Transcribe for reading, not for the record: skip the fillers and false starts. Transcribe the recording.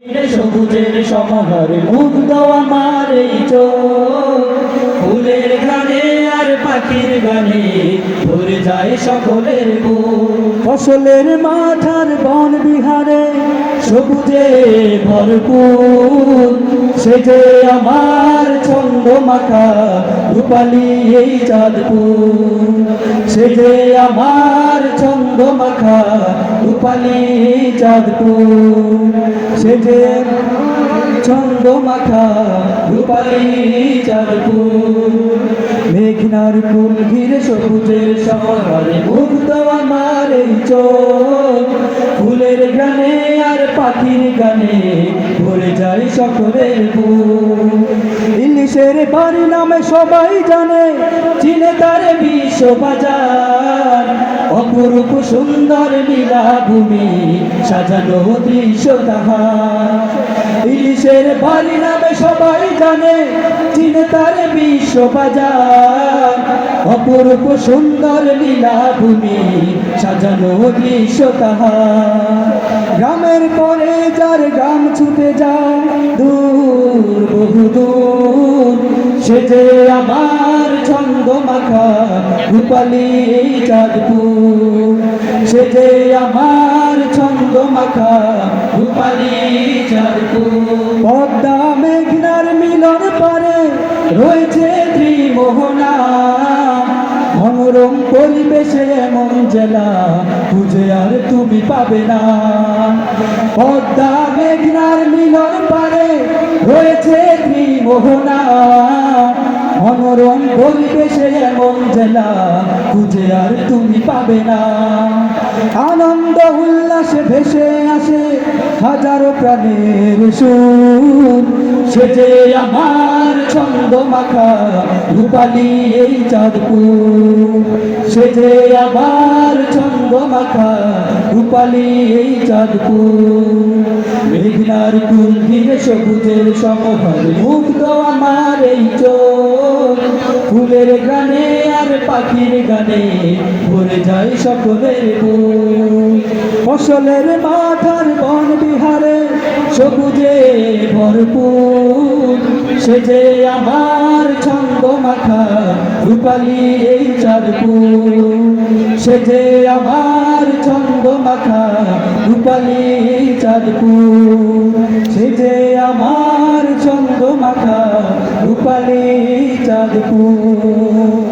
সবুজের সমাহারে মুগ্ধ আমার এই চোখ, ফুলের গানে আর পাখির গানে ভরে যায় সকলের বুক। ফসলের মাঠার বন বিহারে সবুজে ভরপুর, সে যে আমার ছন্দ মাখা রূপালী এই চাঁদপুর। সে যে আমার ছন্দ মাখা রূপালী এই চাঁদপুর। সে যে ছন্দ মাখা রূপালী চাঁদপুর। মেঘনার কুল ঘিরে সবুজের সমাহারে মুগ্ধ আমার এই চোখ, ফুলের গানে আর পাখির গানে ভরে যায় সকলের বুক। ইলিশের বাড়ি নামে সবাই জানে, চিনে তার বিশ্ব বাজার। অপরূপ সুন্দর নীলাভূমি সাজানো দৃশ্য তাহার। ইলিশের বাড়ি নামে সবাই জানে, চিনে তার বিশ্ব বাজার। অপরূপ সুন্দর নীলাভূমি সাজানো দৃশ্য তাহার। গ্রামের পরে যার গ্রাম ছুটে যায় দূর বহুদূর, সে যে আমার ছন্দ মাখা রূপালী এই চাঁদপুর। সে যে আমার ছন্দ মাখা রূপালী চাঁদপুর। পদ্মা মেঘনার মিলন পারে রয়েছে ত্রিমোহনা, মনোরম পরিবেশে এমন জেলা খুঁজে আর তুমি পাবে না। পদ্মা মেঘনার মিলন পারে রয়েছে ত্রিমোহনা, মনোরম পরিবেশে এমন জেলা খুঁজে আর তুমি পাবে না। আনন্দ উল্লাসে ভেসে আসে হাজারো প্রাণের সুর, সে যে আমার ছন্দ মাখা রূপালী এই চাঁদপুর। সে যে আমার ছন্দ মাখা রূপালী এই চাঁদপুর। মেঘনার কুল ঘিরে সবুজের সমাহারে মুগ্ধ আমার এই চোখ, ফুলের গানে আর পাখির গানে ভরে যায় সকলের বুক। ফসলের মাঠার বন বিহারে সবুজে ভরপুর, সে যে আমার ছন্দ মাখা রূপালী এই চাঁদপুর। সে যে আমার ছন্দ মাখা রূপালী এই চাঁদপুর। সে যে আমার ছন্দ মাখা রূপালী চাঁদপুর।